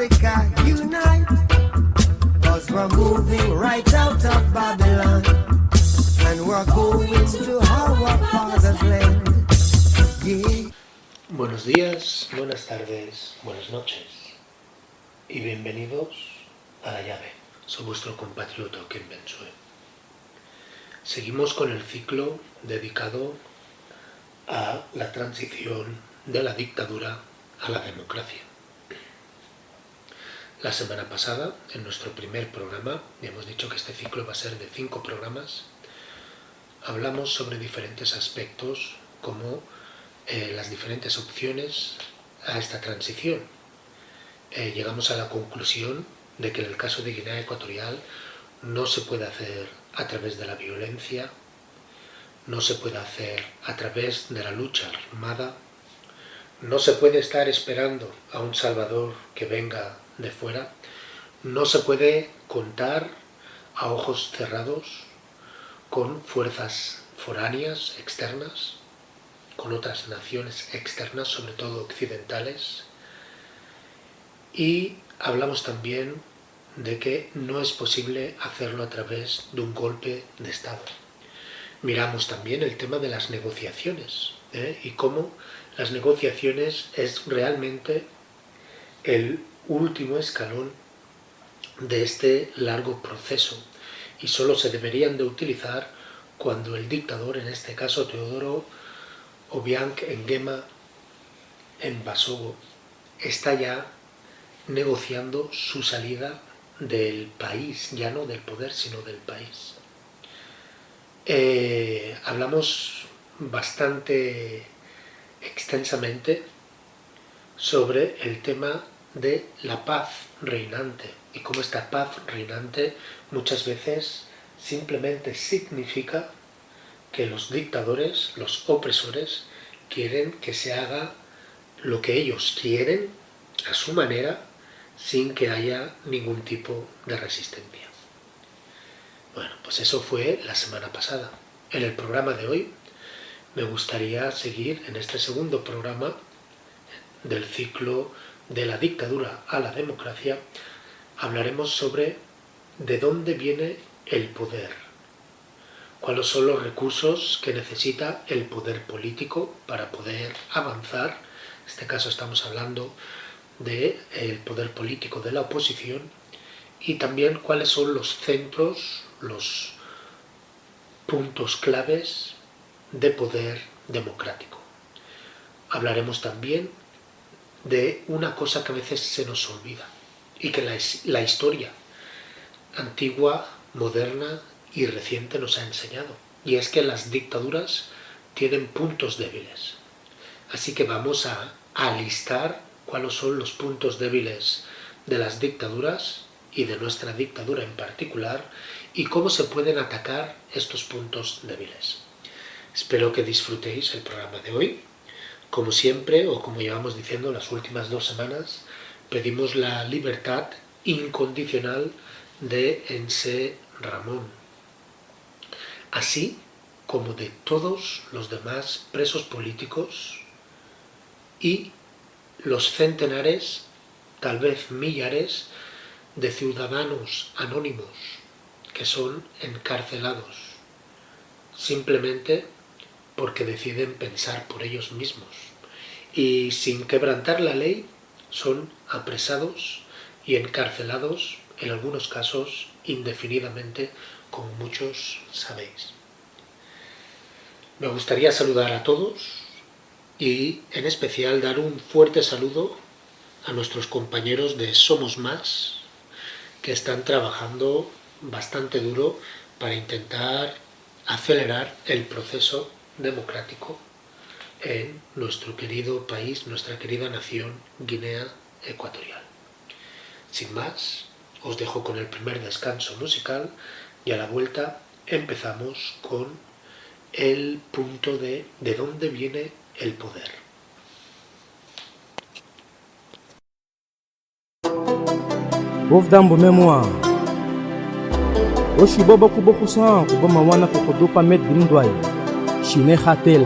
Africa unite, 'cause we're moving right out of Babylon, and we're going to our father's land. Yeah. Buenos días, buenas tardes, buenas noches y bienvenidos a La Llave. Soy vuestro compatriota Ken Bensue. Seguimos con el ciclo dedicado a la transición de la dictadura a la democracia. La semana pasada, en nuestro primer programa, hemos dicho que este ciclo va a ser de 5 programas, hablamos sobre diferentes aspectos como las diferentes opciones a esta transición. Llegamos a la conclusión de que en el caso de Guinea Ecuatorial no se puede hacer a través de la violencia, no se puede hacer a través de la lucha armada, no se puede estar esperando a un salvador que venga de fuera, no se puede contar a ojos cerrados con fuerzas foráneas, externas, con otras naciones externas, sobre todo occidentales, y hablamos también de que no es posible hacerlo a través de un golpe de Estado. Miramos también el tema de las negociaciones y cómo las negociaciones es realmente el último escalón de este largo proceso y solo se deberían de utilizar cuando el dictador, en este caso Teodoro Obiang Nguema Mbasogo, está ya negociando su salida del país, ya no del poder, sino del país. Hablamos bastante extensamente sobre el tema de la paz reinante y cómo esta paz reinante muchas veces simplemente significa que los dictadores, los opresores, quieren que se haga lo que ellos quieren a su manera sin que haya ningún tipo de resistencia. Bueno, pues eso fue la semana pasada. En el programa de hoy me gustaría seguir en este segundo programa del ciclo de la dictadura a la democracia. Hablaremos sobre de dónde viene el poder, cuáles son los recursos que necesita el poder político para poder avanzar. En este caso estamos hablando del poder político de la oposición, y también cuáles son los centros, los puntos claves de poder democrático. Hablaremos también de una cosa que a veces se nos olvida y que la historia antigua, moderna y reciente nos ha enseñado, y es que las dictaduras tienen puntos débiles. Así que vamos a listar cuáles son los puntos débiles de las dictaduras y de nuestra dictadura en particular y cómo se pueden atacar estos puntos débiles. Espero que disfrutéis el programa de hoy. Como siempre, o como llevamos diciendo las últimas 2 semanas, pedimos la libertad incondicional de Nse Ramón, así como de todos los demás presos políticos y los centenares, tal vez millares, de ciudadanos anónimos que son encarcelados simplemente porque deciden pensar por ellos mismos y sin quebrantar la ley son apresados y encarcelados, en algunos casos indefinidamente, como muchos sabéis. Me gustaría saludar a todos y en especial dar un fuerte saludo a nuestros compañeros de Somos Más, que están trabajando bastante duro para intentar acelerar el proceso democrático en nuestro querido país, nuestra querida nación, Guinea Ecuatorial. Sin más, os dejo con el primer descanso musical y a la vuelta empezamos con el punto de dónde viene el poder. Wofdambo memoir. Oshibobo kubokusan kuboma wana kukudupa met bindwai. Shine khatel.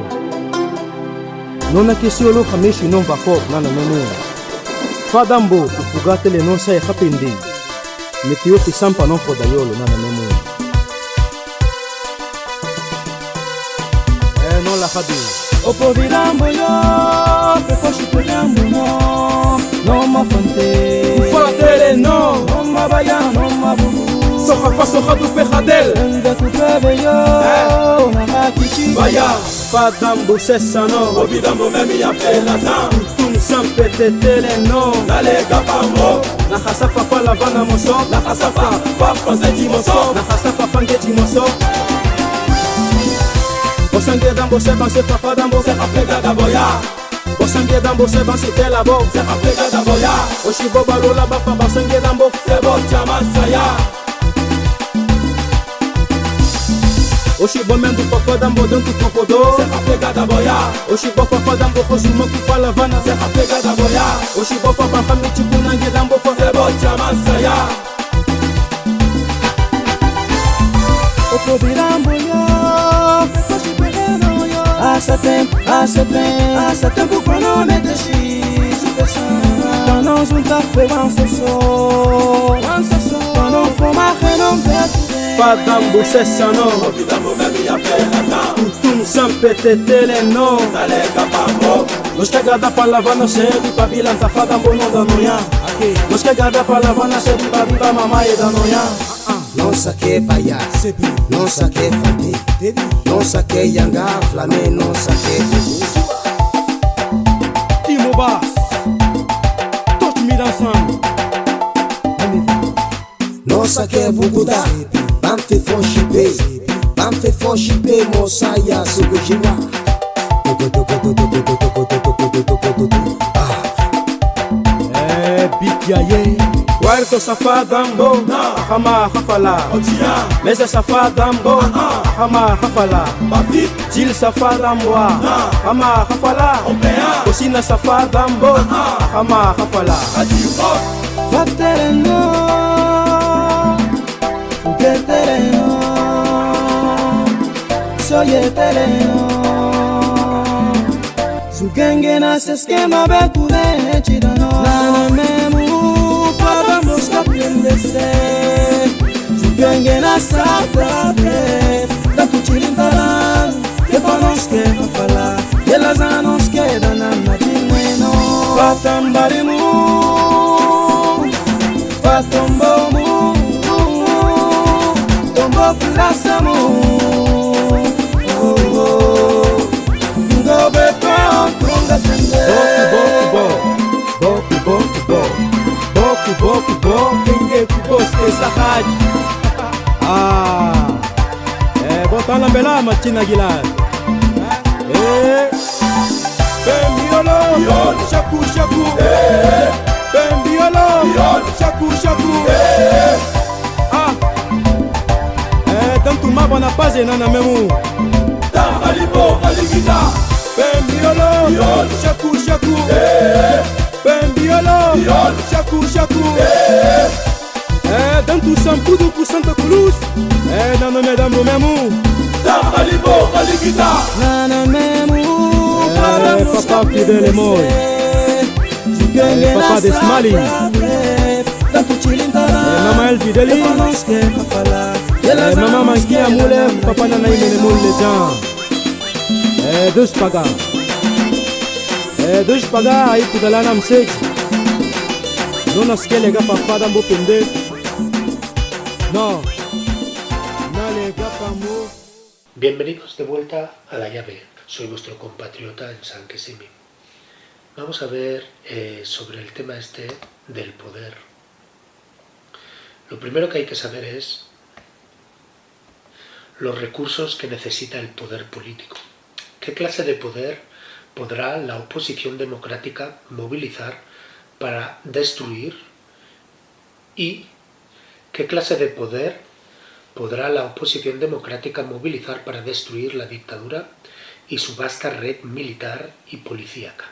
Nona kesiolo khameshi non va fort nana menu. Fadambo kufugatele non sa ekapende meteo pisampa non kodayolo nana memu non la khadu opovilambo yo pekoshikulambo no mafante ufatele no mabaya no mabubu soha faso khadu pehadel ndakutebe yo na makichi baya Fadambo sessano Ovidambo memi ya pelata Tum sampe tetele no Dale kapambo Na hasafa pa lavana moso Na hasafa pa panseji moso Na hasafa pangeji moso Bosange dambo seban se papa dambo Se apega da boya Bosange dambo seban se telabo Se apega da boya Oshibo barola bapa bosange dambo Sebo chamasaya Oshibo mendu papa dambo dentro do popodo Se apega da boya Oshibo papa dambo khosuma kufala vana Se apega da boya Oshibo papa kamichi kunange dambo fa Sebo chamasaya Opovirambo yo Koshipeleno yo Asatem kukwano meteshi Panon zunta fe wansoso Panon foma khenon vetu Fadambo sessano Ovidambo memi ya pelata Tum sampe tetele no Dale kapambo Nos que gada pa lavana se di pa bilanta Fadambo no danoya Nos que gada pa lavana se di pa viva mama e danoya Non sa che paya Non sa che fate Non sa che yanga flame Non sa che Timo Bass Touch me dansando Non sa che buguda Bamfe fo shipe Mosaya sugujiwa Bikiaye Puerto Safadambo Hama Hafala Mesa Safadambo Hama Hafala Jil Safadambo Hama Hafala Cocina Safadambo Hama Hafala Fatereno Fugetereno Soyetereno Sugenge na seskema bekule chidano Nana memu Fadambo skapyendese Sugenge na satrape Da kuchilintaran Kefanoske kafala Yelazanoske danana dimweno Fatambarimu Fatombomu Tombo plasamu Ngobe pa tronga tende Boku Kenge kuboske sahaj Botan la bela matina gilad Bembiolo Shaku Bembiolo Shaku Tanto maba na paz nana memu Alibo, aligita Bembiolo Shaku Bembiolo Shaku Dantu sampudu ku Santa Cruz Nana medam memu Alibo, aligita Nana memu Papa fidele moy Papa de Smali Mama El Fideli Mama Mankia Moule Papa Nana Imene Moule Jan Dos paga aí pudalana msej Dona skelega papa dambo pende No Nalega pamo. Bienvenidos de vuelta a La Llave. Soy vuestro compatriota en San Quesimi. Vamos a ver sobre el tema este del poder. Lo primero que hay que saber es los recursos que necesita el poder político. ¿Qué clase de poder podrá la oposición democrática movilizar para destruir? ¿Y qué clase de poder podrá la oposición democrática movilizar para destruir la dictadura y su vasta red militar y policíaca?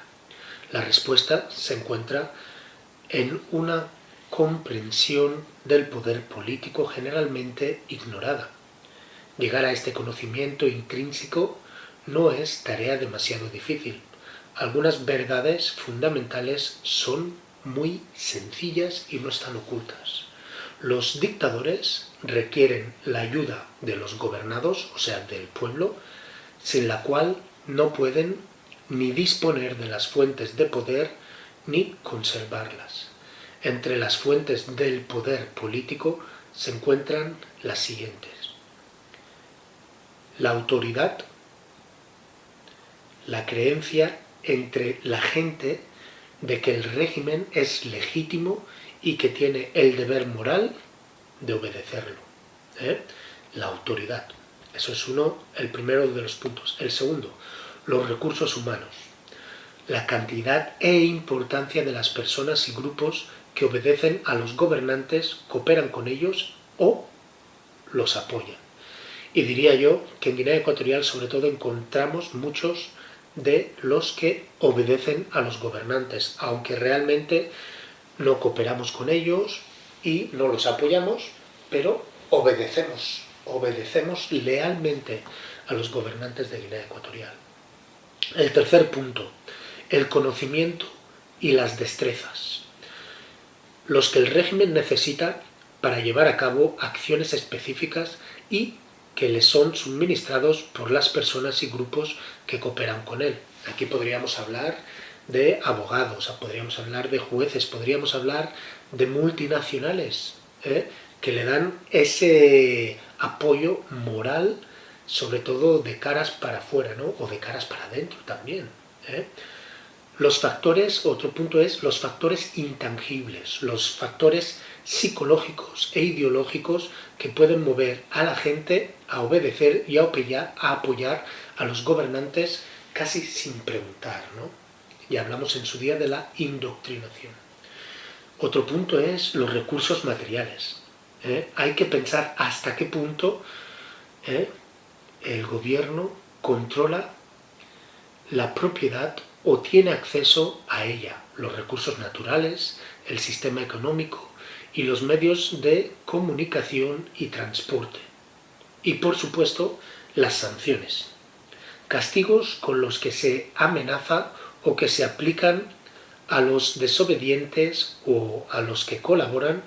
La respuesta se encuentra en una comprensión del poder político generalmente ignorada. Llegar a este conocimiento intrínseco no es tarea demasiado difícil. Algunas verdades fundamentales son muy sencillas y no están ocultas. Los dictadores requieren la ayuda de los gobernados, o sea, del pueblo, sin la cual no pueden ni disponer de las fuentes de poder ni conservarlas. Entre las fuentes del poder político se encuentran las siguientes: la autoridad, la creencia entre la gente de que el régimen es legítimo y que tiene el deber moral de obedecerlo. La autoridad. Eso es el primero de los puntos. El segundo, los recursos humanos. La cantidad e importancia de las personas y grupos que obedecen a los gobernantes, cooperan con ellos o los apoyan. Y diría yo que en Guinea Ecuatorial sobre todo encontramos muchos de los que obedecen a los gobernantes, aunque realmente no cooperamos con ellos y no los apoyamos, pero obedecemos lealmente a los gobernantes de Guinea Ecuatorial. El tercer punto, el conocimiento y las destrezas, los que el régimen necesita para llevar a cabo acciones específicas y que le son suministrados por las personas y grupos que cooperan con él. Aquí podríamos hablar de abogados, podríamos hablar de jueces, podríamos hablar de multinacionales, que le dan ese apoyo moral, sobre todo de caras para afuera, ¿no? O de caras para adentro también. Los factores, otro punto es los factores intangibles, los factores psicológicos e ideológicos que pueden mover a la gente a obedecer y a apoyar a los gobernantes casi sin preguntar, ¿no? Y hablamos en su día de la indoctrinación. Otro punto es los recursos materiales. Hay que pensar hasta qué punto el gobierno controla la propiedad o tiene acceso a ella, los recursos naturales, el sistema económico y los medios de comunicación y transporte. Y por supuesto, las sanciones, castigos con los que se amenaza o que se aplican a los desobedientes o a los que colaboran,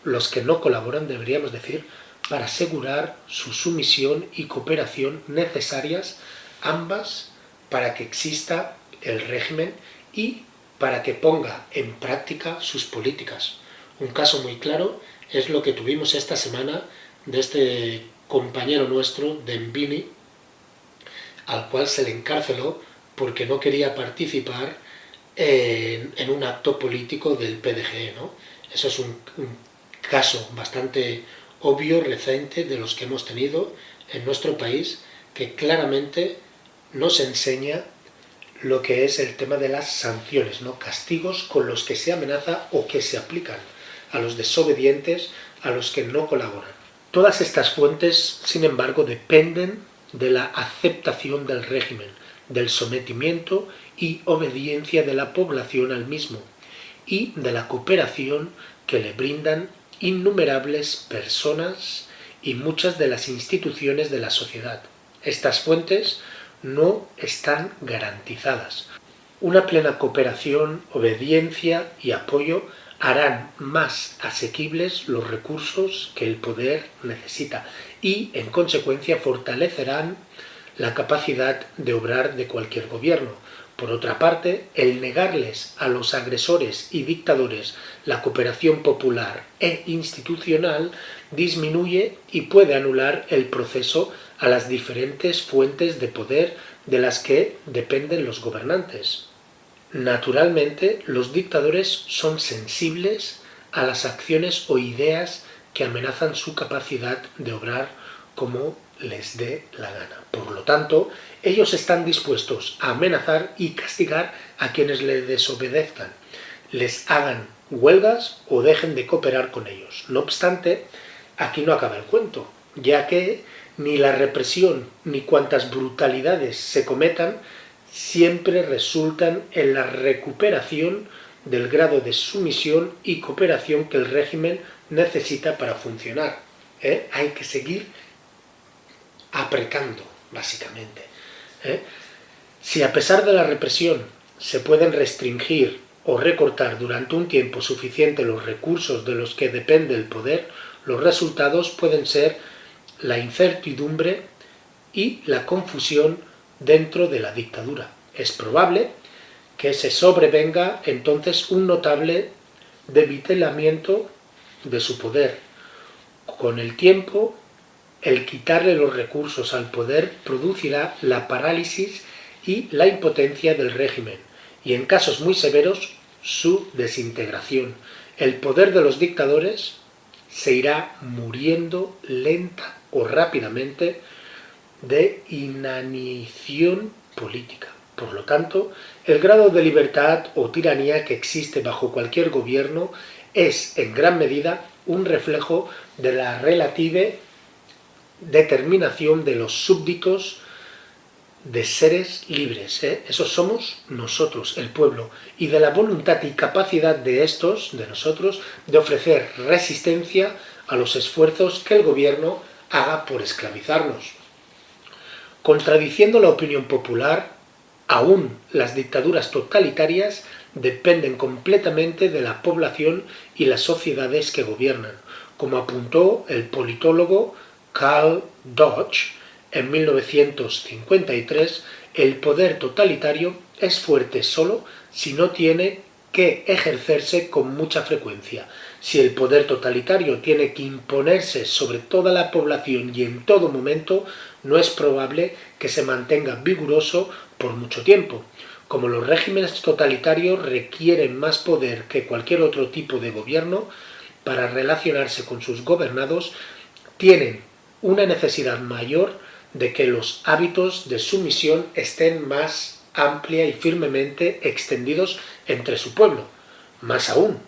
los que no colaboran, deberíamos decir, para asegurar su sumisión y cooperación necesarias, ambas, para que exista el régimen y para que ponga en práctica sus políticas. Un caso muy claro es lo que tuvimos esta semana de este compañero nuestro de Mbini, al cual se le encarceló porque no quería participar en un acto político del PDG, ¿no? Eso es un caso bastante obvio, reciente, de los que hemos tenido en nuestro país, que claramente nos enseña lo que es el tema de las sanciones, ¿no? Castigos con los que se amenaza o que se aplican a los desobedientes, a los que no colaboran. Todas estas fuentes, sin embargo, dependen de la aceptación del régimen, del sometimiento y obediencia de la población al mismo y de la cooperación que le brindan innumerables personas y muchas de las instituciones de la sociedad. Estas fuentes no están garantizadas. Una plena cooperación, obediencia y apoyo harán más asequibles los recursos que el poder necesita y, en consecuencia, fortalecerán la capacidad de obrar de cualquier gobierno. Por otra parte, el negarles a los agresores y dictadores la cooperación popular e institucional disminuye y puede anular el proceso a las diferentes fuentes de poder de las que dependen los gobernantes. Naturalmente, los dictadores son sensibles a las acciones o ideas que amenazan su capacidad de obrar como les dé la gana. Por lo tanto, ellos están dispuestos a amenazar y castigar a quienes les desobedezcan, les hagan huelgas o dejen de cooperar con ellos. No obstante, aquí no acaba el cuento, ya que ni la represión ni cuantas brutalidades se cometan siempre resultan en la recuperación del grado de sumisión y cooperación que el régimen necesita para funcionar. Hay que seguir apretando, básicamente. Si a pesar de la represión se pueden restringir o recortar durante un tiempo suficiente los recursos de los que depende el poder, los resultados pueden ser la incertidumbre y la confusión dentro de la dictadura. Es probable que se sobrevenga entonces un notable debilitamiento de su poder. Con el tiempo, el quitarle los recursos al poder producirá la parálisis y la impotencia del régimen, y en casos muy severos, su desintegración. El poder de los dictadores se irá muriendo lenta o rápidamente de inanición política. Por lo tanto, el grado de libertad o tiranía que existe bajo cualquier gobierno es, en gran medida, un reflejo de la relativa determinación de los súbditos de seres libres. Esos somos nosotros, el pueblo, y de la voluntad y capacidad de estos, de nosotros, de ofrecer resistencia a los esfuerzos que el gobierno haga por esclavizarnos. Contradiciendo la opinión popular, aún las dictaduras totalitarias dependen completamente de la población y las sociedades que gobiernan, como apuntó el politólogo Karl Dodge en 1953. El poder totalitario es fuerte solo si no tiene que ejercerse con mucha frecuencia. Si el poder totalitario tiene que imponerse sobre toda la población y en todo momento, no es probable que se mantenga vigoroso por mucho tiempo. Como los regímenes totalitarios requieren más poder que cualquier otro tipo de gobierno para relacionarse con sus gobernados, tienen una necesidad mayor de que los hábitos de sumisión estén más amplia y firmemente extendidos entre su pueblo. Más aún,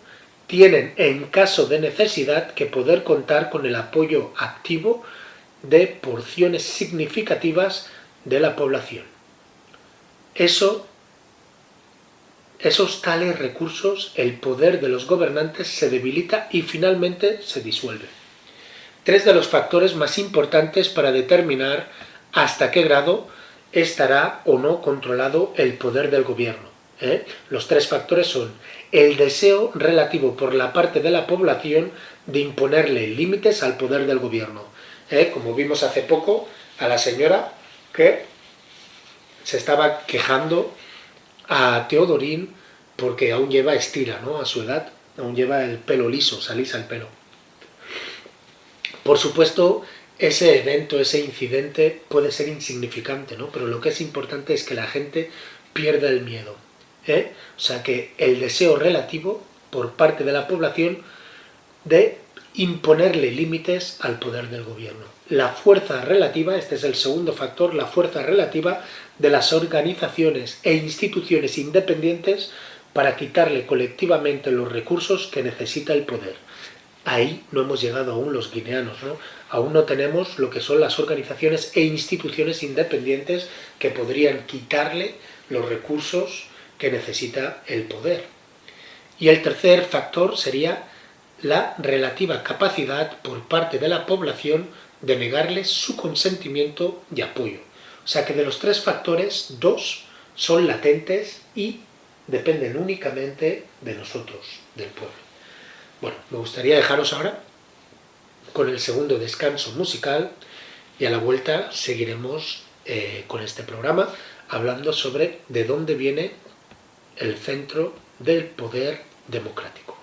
tienen en caso de necesidad que poder contar con el apoyo activo de porciones significativas de la población. Esos tales recursos, el poder de los gobernantes se debilita y finalmente se disuelve. Tres de los factores más importantes para determinar hasta qué grado estará o no controlado el poder del gobierno. Los tres factores son el deseo relativo por la parte de la población de imponerle límites al poder del gobierno. Como vimos hace poco a la señora que se estaba quejando a Teodorín porque aún lleva estira, ¿no? A su edad, aún lleva el pelo liso, se alisa el pelo. Por supuesto, ese evento, ese incidente puede ser insignificante, ¿no? Pero lo que es importante es que la gente pierda el miedo. O sea, que el deseo relativo por parte de la población de imponerle límites al poder del gobierno. La fuerza relativa, este es el segundo factor, la fuerza relativa de las organizaciones e instituciones independientes para quitarle colectivamente los recursos que necesita el poder. Ahí no hemos llegado aún los guineanos, ¿no? Aún no tenemos lo que son las organizaciones e instituciones independientes que podrían quitarle los recursos que necesita el poder. Y el tercer factor sería la relativa capacidad por parte de la población de negarle su consentimiento y apoyo. O sea que de los tres factores, dos son latentes y dependen únicamente de nosotros, del pueblo. Bueno, me gustaría dejaros ahora con el segundo descanso musical y a la vuelta seguiremos con este programa hablando sobre de dónde viene el centro del poder democrático.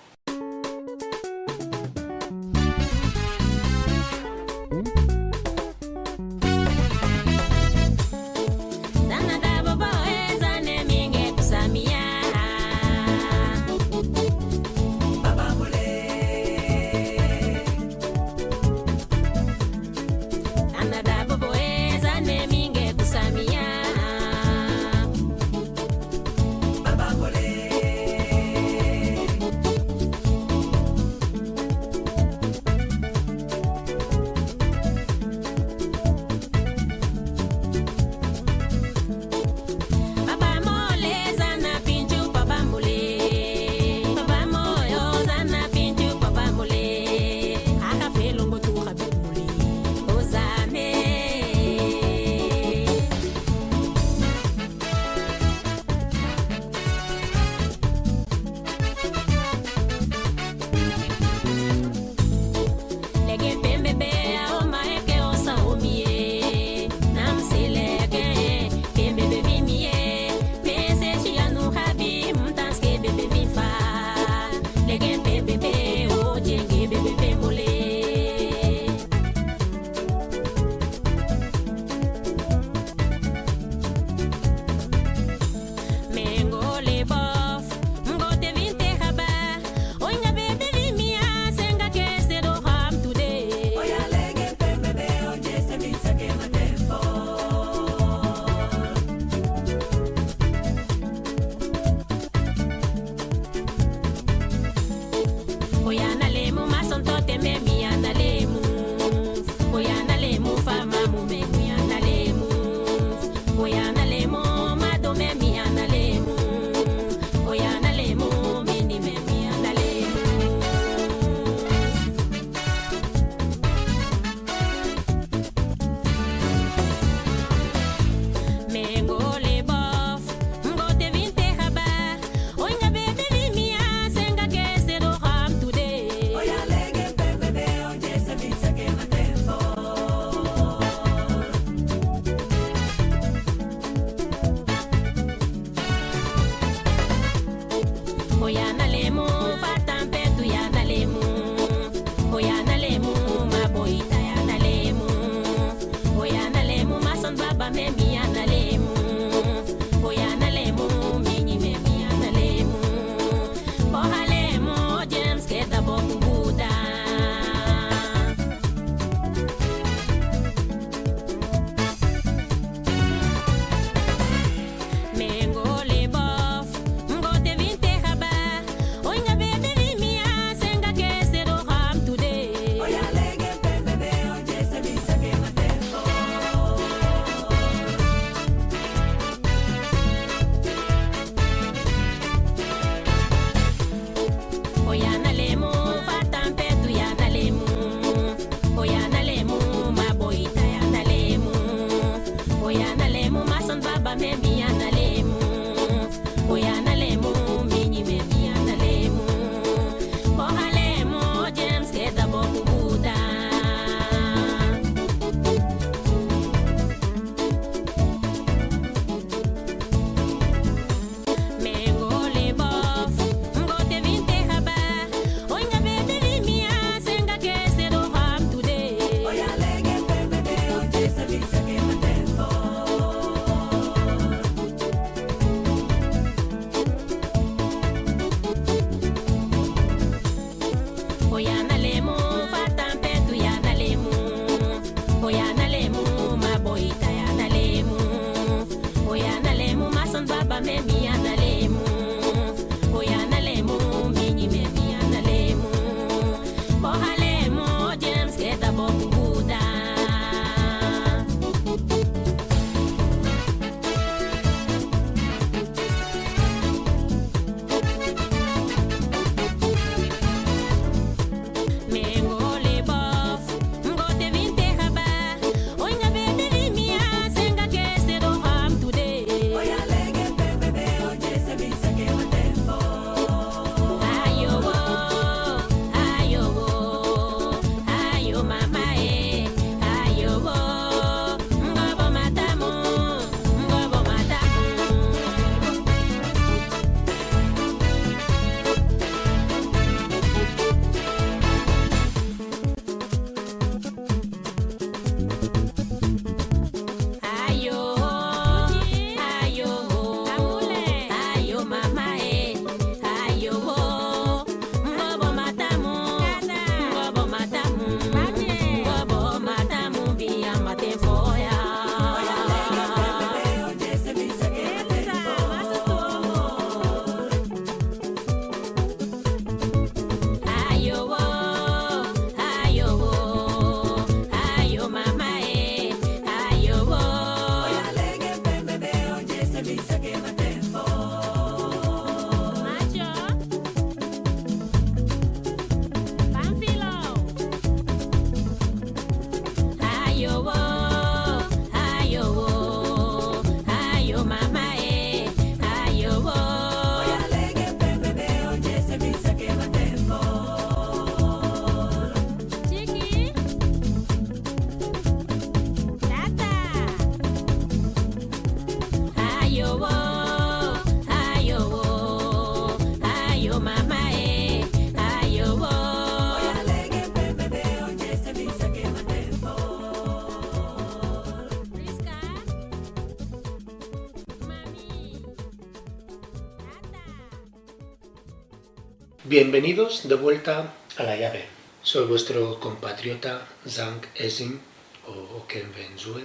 Bienvenidos de vuelta a la llave. Soy vuestro compatriota Zhang Ezin o Ken Benzue.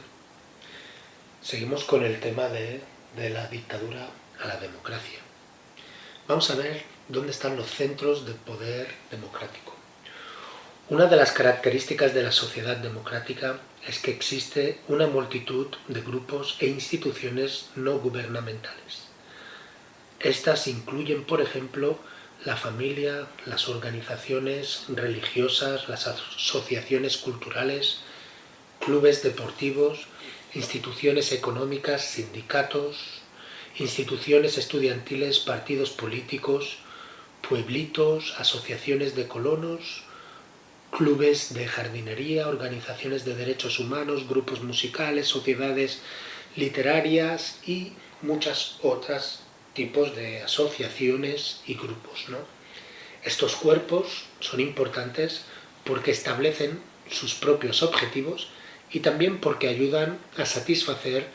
Seguimos con el tema de la dictadura a la democracia. Vamos a ver ¿Dónde están los centros de poder democrático? Una de las características de la sociedad democrática es que existe una multitud de grupos e instituciones no gubernamentales. Estas incluyen, por ejemplo, la familia, las organizaciones religiosas, las asociaciones culturales, clubes deportivos, instituciones económicas, sindicatos, instituciones estudiantiles, partidos políticos, pueblitos, asociaciones de colonos, clubes de jardinería, organizaciones de derechos humanos, grupos musicales, sociedades literarias y muchos otros tipos de asociaciones y grupos, ¿no? Estos cuerpos son importantes porque establecen sus propios objetivos y también porque ayudan a satisfacer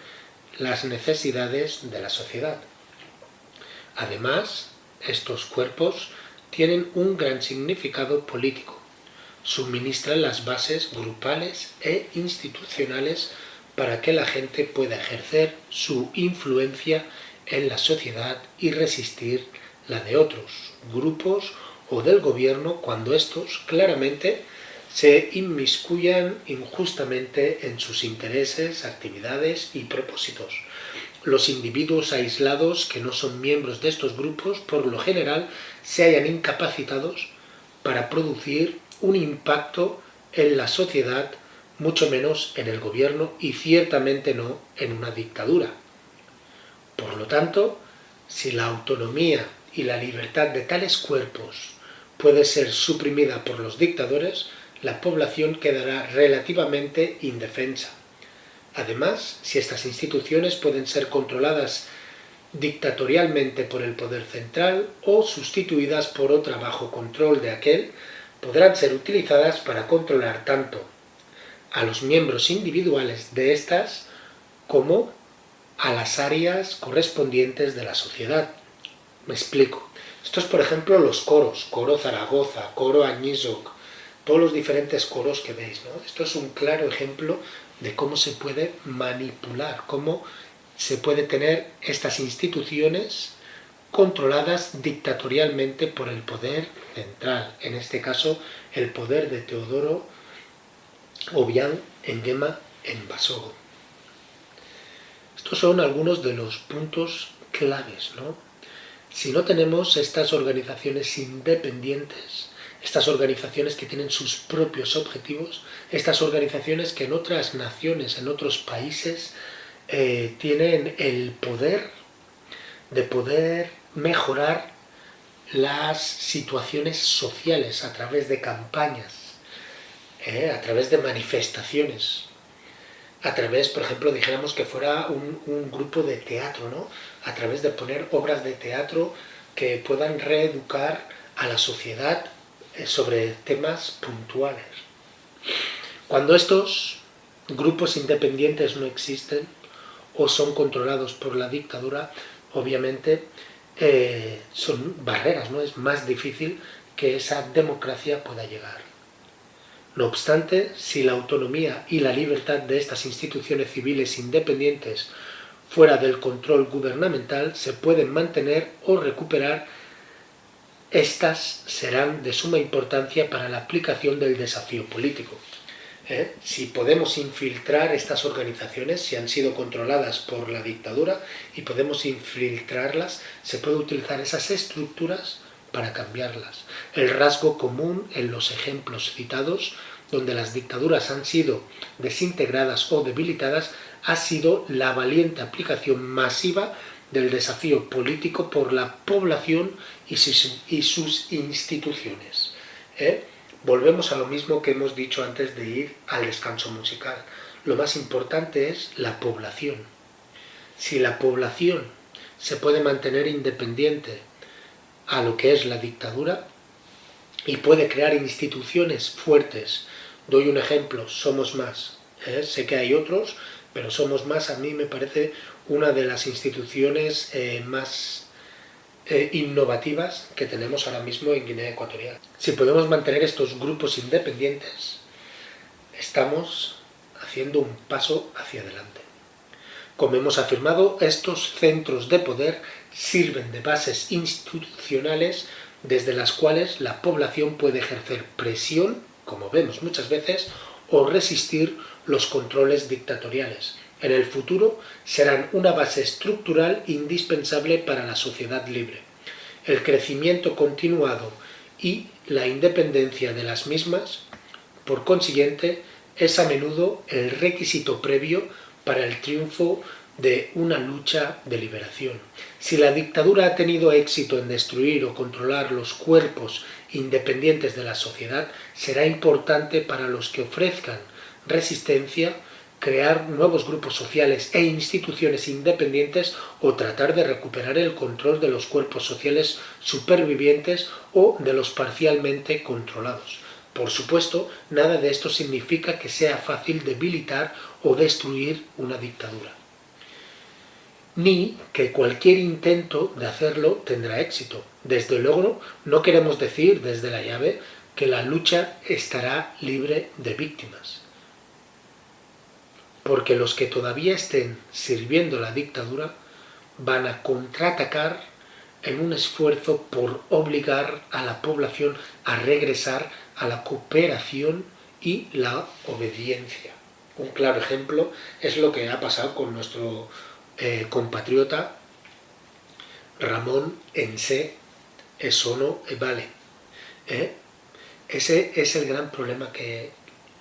las necesidades de la sociedad. Además, estos cuerpos tienen un gran significado político. Suministran las bases grupales e institucionales para que la gente pueda ejercer su influencia en la sociedad y resistir la de otros grupos o del gobierno cuando estos claramente se inmiscuyan injustamente en sus intereses, actividades y propósitos. Los individuos aislados que no son miembros de estos grupos, por lo general, se hallan incapacitados para producir un impacto en la sociedad, mucho menos en el gobierno y ciertamente no en una dictadura. Por lo tanto, si la autonomía y la libertad de tales cuerpos puede ser suprimida por los dictadores, la población quedará relativamente indefensa. Además, si estas instituciones pueden ser controladas dictatorialmente por el poder central o sustituidas por otra bajo control de aquel, podrán ser utilizadas para controlar tanto a los miembros individuales de estas como a las áreas correspondientes de la sociedad. Me explico. Esto es, por ejemplo, los coros, coro Zaragoza, coro Añizoc, todos los diferentes coros que veis, ¿no? Esto es un claro ejemplo de cómo se puede manipular, cómo se puede tener estas instituciones controladas dictatorialmente por el poder central, en este caso el poder de Teodoro Obiang Nguema en Basogo. Estos son algunos de los puntos claves, ¿no? Si no tenemos estas organizaciones independientes, estas organizaciones que tienen sus propios objetivos, estas organizaciones que en otras naciones, en otros países, tienen el poder de poder mejorar las situaciones sociales a través de campañas, a través de manifestaciones, a través, por ejemplo, dijéramos que fuera un grupo de teatro, ¿no? A través de poner obras de teatro que puedan reeducar a la sociedad sobre temas puntuales. Cuando estos grupos independientes no existen o son controlados por la dictadura, obviamente son barreras, ¿no? Es más difícil que esa democracia pueda llegar. No obstante, si la autonomía y la libertad de estas instituciones civiles independientes fuera del control gubernamental se pueden mantener o recuperar, estas serán de suma importancia para la aplicación del desafío político. Si podemos infiltrar estas organizaciones, si han sido controladas por la dictadura y podemos infiltrarlas, se puede utilizar esas estructuras para cambiarlas. El rasgo común en los ejemplos citados, donde las dictaduras han sido desintegradas o debilitadas, ha sido la valiente aplicación masiva del desafío político por la población y sus instituciones. Volvemos a lo mismo que hemos dicho antes de ir al descanso musical. Lo más importante es la población. Si la población se puede mantener independiente a lo que es la dictadura y puede crear instituciones fuertes, doy un ejemplo, Somos Más. Sé que hay otros, pero Somos Más a mí me parece una de las instituciones más innovativas que tenemos ahora mismo en Guinea Ecuatorial. Si podemos mantener estos grupos independientes, estamos haciendo un paso hacia adelante. Como hemos afirmado, estos centros de poder sirven de bases institucionales desde las cuales la población puede ejercer presión, como vemos muchas veces, o resistir los controles dictatoriales. En el futuro serán una base estructural indispensable para la sociedad libre. El crecimiento continuado y la independencia de las mismas, por consiguiente, es a menudo el requisito previo para el triunfo de una lucha de liberación. Si la dictadura ha tenido éxito en destruir o controlar los cuerpos independientes de la sociedad, será importante para los que ofrezcan resistencia crear nuevos grupos sociales e instituciones independientes o tratar de recuperar el control de los cuerpos sociales supervivientes o de los parcialmente controlados. Por supuesto, nada de esto significa que sea fácil debilitar o destruir una dictadura, ni que cualquier intento de hacerlo tendrá éxito. Desde luego, no queremos decir desde la llave que la lucha estará libre de víctimas, porque los que todavía estén sirviendo la dictadura van a contraatacar en un esfuerzo por obligar a la población a regresar a la cooperación y la obediencia. Un claro ejemplo es lo que ha pasado con nuestro compatriota Ramón Ense Esono Vale. Ese es el gran problema que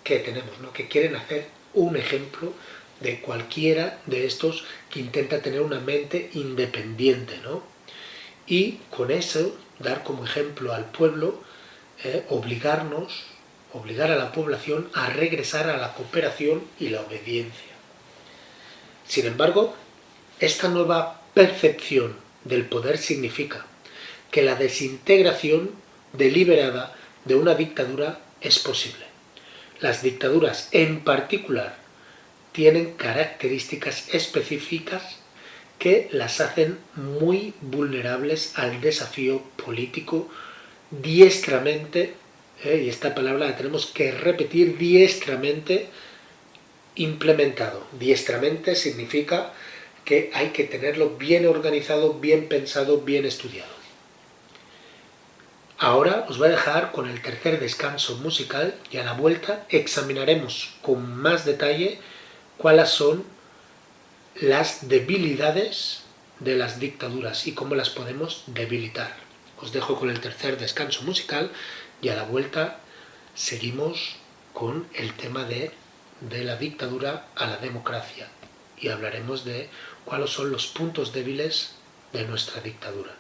tenemos, ¿no? Que quieren hacer un ejemplo de cualquiera de estos que intenta tener una mente independiente, ¿no? Y con eso dar como ejemplo al pueblo, obligar a la población a regresar a la cooperación y la obediencia. Sin embargo, esta nueva percepción del poder significa que la desintegración deliberada de una dictadura es posible. Las dictaduras en particular tienen características específicas que las hacen muy vulnerables al desafío político diestramente, y esta palabra la tenemos que repetir, diestramente implementado. Diestramente significa que hay que tenerlo bien organizado, bien pensado, bien estudiado. Ahora os voy a dejar con el tercer descanso musical y a la vuelta examinaremos con más detalle cuáles son las debilidades de las dictaduras y cómo las podemos debilitar. Os dejo con el tercer descanso musical y a la vuelta seguimos con el tema de la dictadura a la democracia y hablaremos de cuáles son los puntos débiles de nuestra dictadura.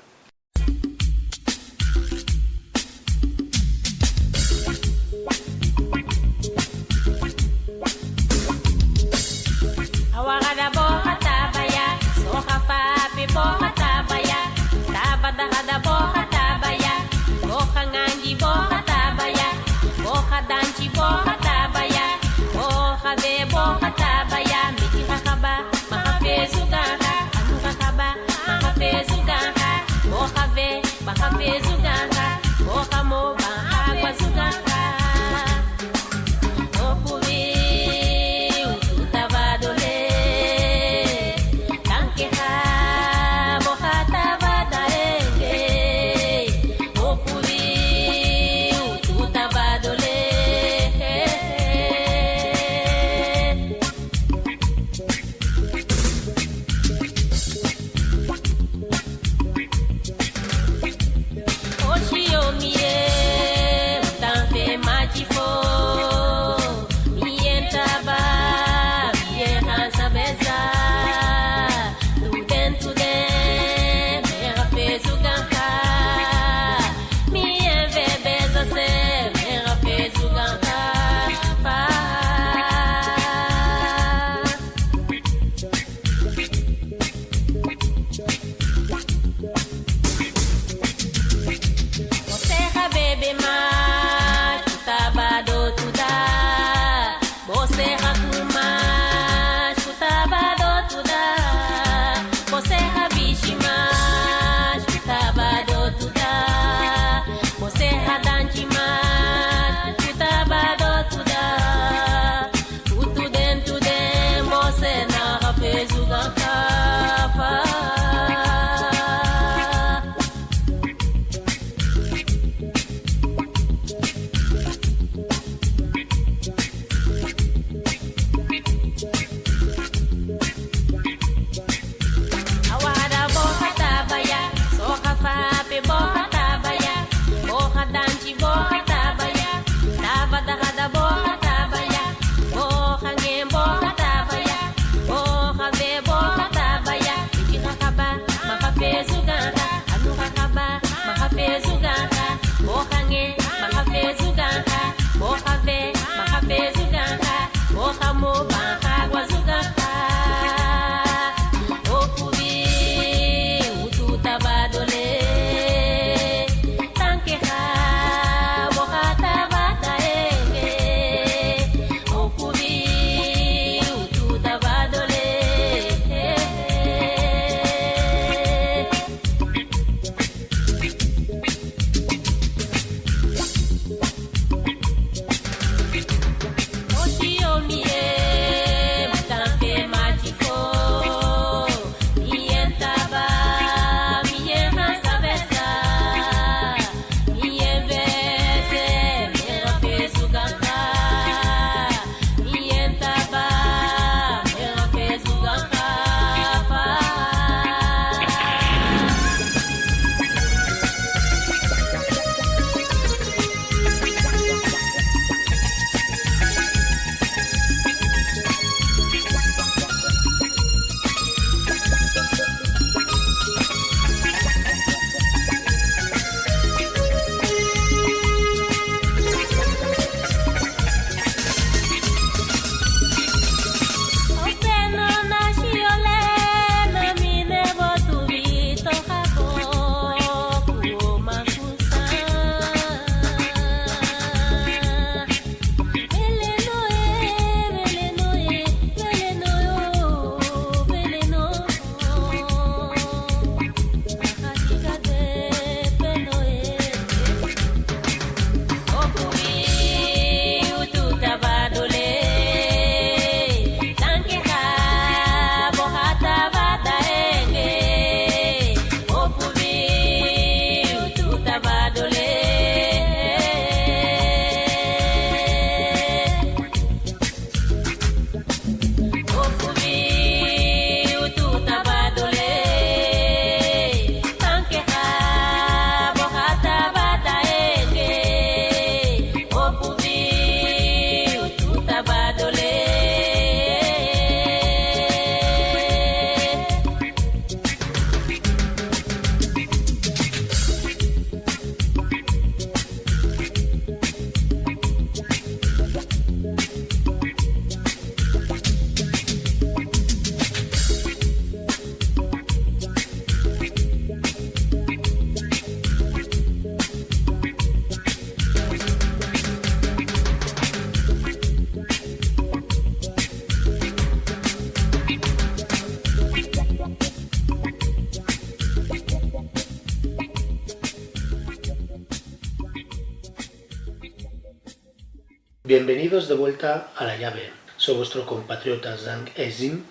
Bienvenidos de vuelta a La Llave. Soy vuestro compatriota Zhang Ezin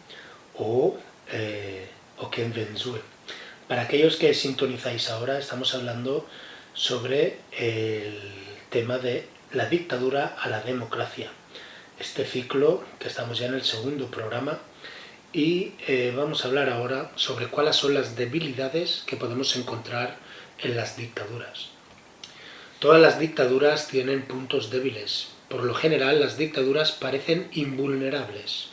o Ken Benzue. Para aquellos que sintonizáis ahora, estamos hablando sobre el tema de la dictadura a la democracia. Este ciclo, que estamos ya en el segundo programa, y vamos a hablar ahora sobre cuáles son las debilidades que podemos encontrar en las dictaduras. Todas las dictaduras tienen puntos débiles. Por lo general, las dictaduras parecen invulnerables,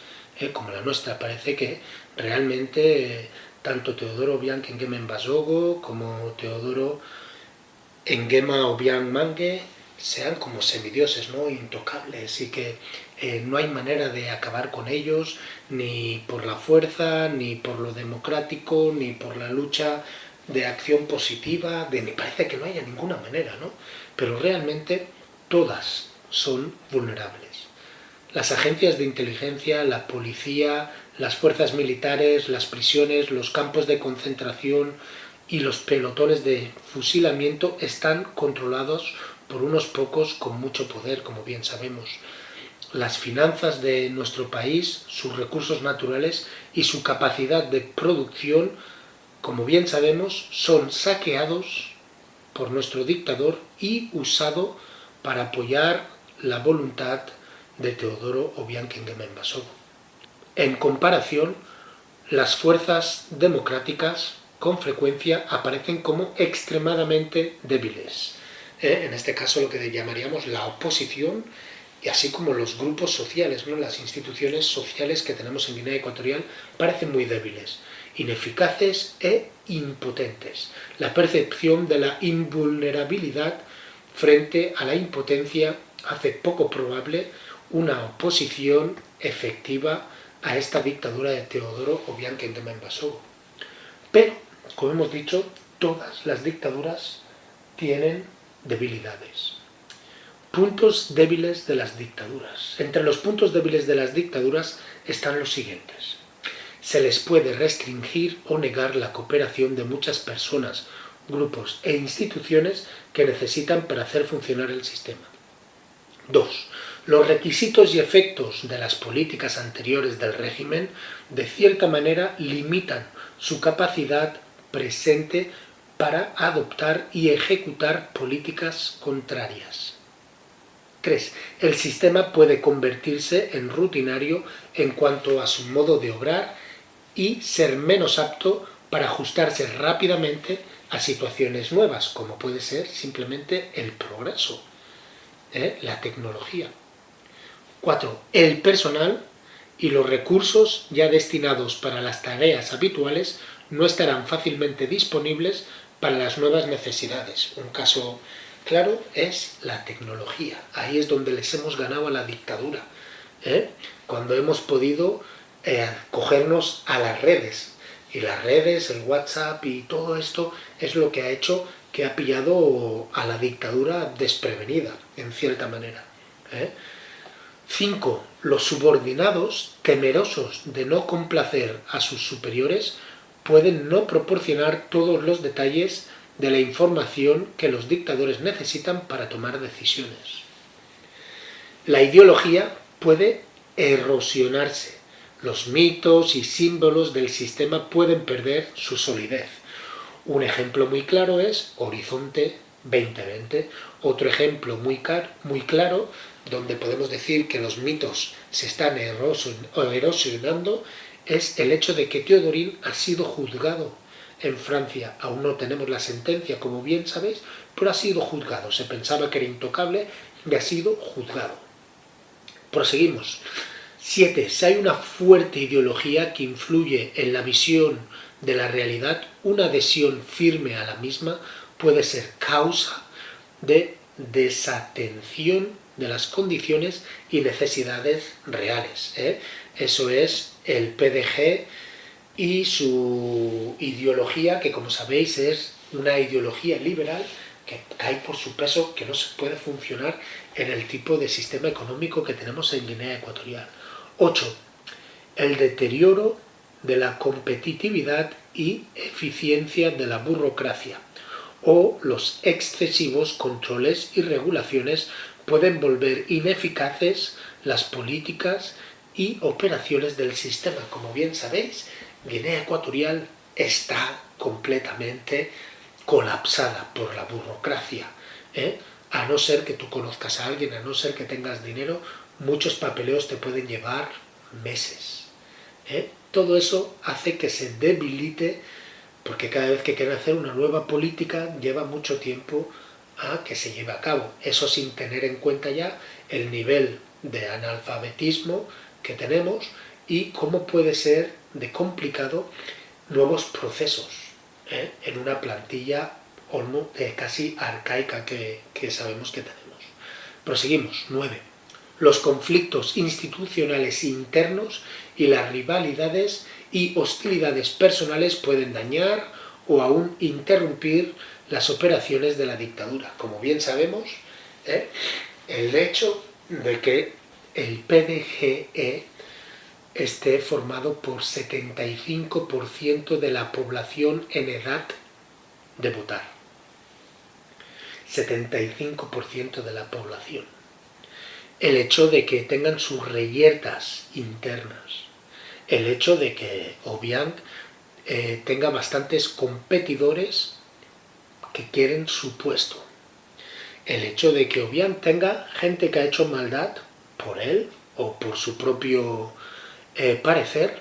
como la nuestra. Parece que realmente tanto Teodoro Obiang Nguema Mbasogo como Teodoro Nguema Obiang Mangue sean como semidioses, ¿no? Intocables, y que no hay manera de acabar con ellos, ni por la fuerza, ni por lo democrático, ni por la lucha de acción positiva, ni parece que no haya ninguna manera, ¿no? Pero realmente todas son vulnerables. Las agencias de inteligencia, la policía, las fuerzas militares, las prisiones, los campos de concentración y los pelotones de fusilamiento están controlados por unos pocos con mucho poder, como bien sabemos. Las finanzas de nuestro país, sus recursos naturales y su capacidad de producción, como bien sabemos, son saqueados por nuestro dictador y usado para apoyar la voluntad de Teodoro Obiang Nguema Mbasogo. En comparación, las fuerzas democráticas con frecuencia aparecen como extremadamente débiles. En este caso lo que llamaríamos la oposición, y así como los grupos sociales, ¿no? Las instituciones sociales que tenemos en Guinea Ecuatorial parecen muy débiles, ineficaces e impotentes. La percepción de la invulnerabilidad frente a la impotencia hace poco probable una oposición efectiva a esta dictadura de Teodoro Obiang Nguema Mbasogo. Pero, como hemos dicho, todas las dictaduras tienen debilidades. Puntos débiles de las dictaduras. Entre los puntos débiles de las dictaduras están los siguientes. Se les puede restringir o negar la cooperación de muchas personas, grupos e instituciones que necesitan para hacer funcionar el sistema. 2. Los requisitos y efectos de las políticas anteriores del régimen de cierta manera limitan su capacidad presente para adoptar y ejecutar políticas contrarias. 3. El sistema puede convertirse en rutinario en cuanto a su modo de obrar y ser menos apto para ajustarse rápidamente a situaciones nuevas, como puede ser simplemente el progreso, la tecnología. 4. El personal y los recursos ya destinados para las tareas habituales no estarán fácilmente disponibles para las nuevas necesidades. Un caso claro es la tecnología. Ahí es donde les hemos ganado a la dictadura, cuando hemos podido cogernos a las redes. Y las redes, el WhatsApp y todo esto es lo que ha hecho que ha pillado a la dictadura desprevenida, en cierta manera. 5. Los subordinados, temerosos de no complacer a sus superiores, pueden no proporcionar todos los detalles de la información que los dictadores necesitan para tomar decisiones. La ideología puede erosionarse. Los mitos y símbolos del sistema pueden perder su solidez. Un ejemplo muy claro es Horizonte 2020. Otro ejemplo muy claro, donde podemos decir que los mitos se están erosionando, es el hecho de que Teodorín ha sido juzgado en Francia. Aún no tenemos la sentencia, como bien sabéis, pero ha sido juzgado. Se pensaba que era intocable y ha sido juzgado. Proseguimos. 7. Si hay una fuerte ideología que influye en la visión de la realidad, una adhesión firme a la misma puede ser causa de desatención de las condiciones y necesidades reales. Eso es el PDG y su ideología, que como sabéis es una ideología liberal que cae por su peso, que no se puede funcionar en el tipo de sistema económico que tenemos en Guinea Ecuatorial. 8. El deterioro de la competitividad y eficiencia de la burocracia o los excesivos controles y regulaciones pueden volver ineficaces las políticas y operaciones del sistema. Como bien sabéis, Guinea Ecuatorial está completamente colapsada por la burocracia, a no ser que tú conozcas a alguien, a no ser que tengas dinero, muchos papeleos te pueden llevar meses. Todo eso hace que se debilite, porque cada vez que quieren hacer una nueva política lleva mucho tiempo a que se lleve a cabo. Eso sin tener en cuenta ya el nivel de analfabetismo que tenemos y cómo puede ser de complicado nuevos procesos en una plantilla casi arcaica que sabemos que tenemos. Proseguimos. 9. Los conflictos institucionales internos y las rivalidades y hostilidades personales pueden dañar o aún interrumpir las operaciones de la dictadura. Como bien sabemos, el hecho de que el PDGE esté formado por 75% de la población en edad de votar. 75% de la población. El hecho de que tengan sus reyertas internas. El hecho de que Obiang tenga bastantes competidores que quieren su puesto. El hecho de que Obiang tenga gente que ha hecho maldad por él o por su propio parecer,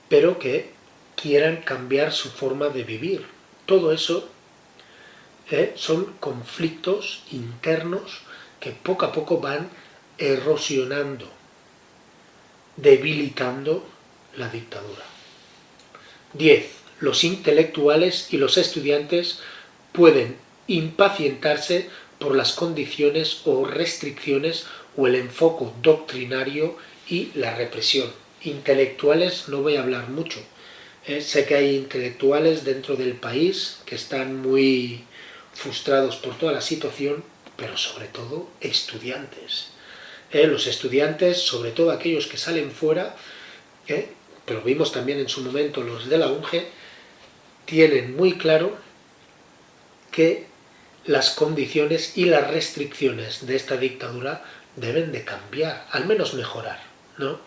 pero que quieran cambiar su forma de vivir. Todo eso son conflictos internos que poco a poco van erosionando, debilitando la dictadura. 10. Los intelectuales y los estudiantes pueden impacientarse por las condiciones o restricciones o el enfoque doctrinario y la represión. Intelectuales no voy a hablar mucho. Sé que hay intelectuales dentro del país que están muy frustrados por toda la situación, pero sobre todo estudiantes. Los estudiantes, sobre todo aquellos que salen fuera, pero vimos también en su momento los de la UNGE, tienen muy claro que las condiciones y las restricciones de esta dictadura deben de cambiar, al menos mejorar, ¿no?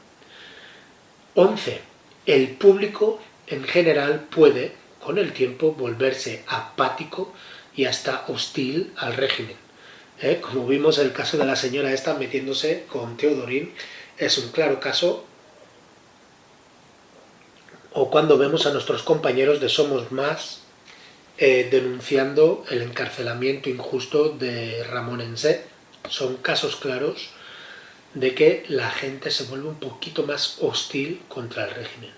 11. El público en general puede, con el tiempo, volverse apático y hasta hostil al régimen. Como vimos el caso de la señora esta metiéndose con Teodorín, es un claro caso. O cuando vemos a nuestros compañeros de Somos Más denunciando el encarcelamiento injusto de Ramón Ensé. Son casos claros de que la gente se vuelve un poquito más hostil contra el régimen.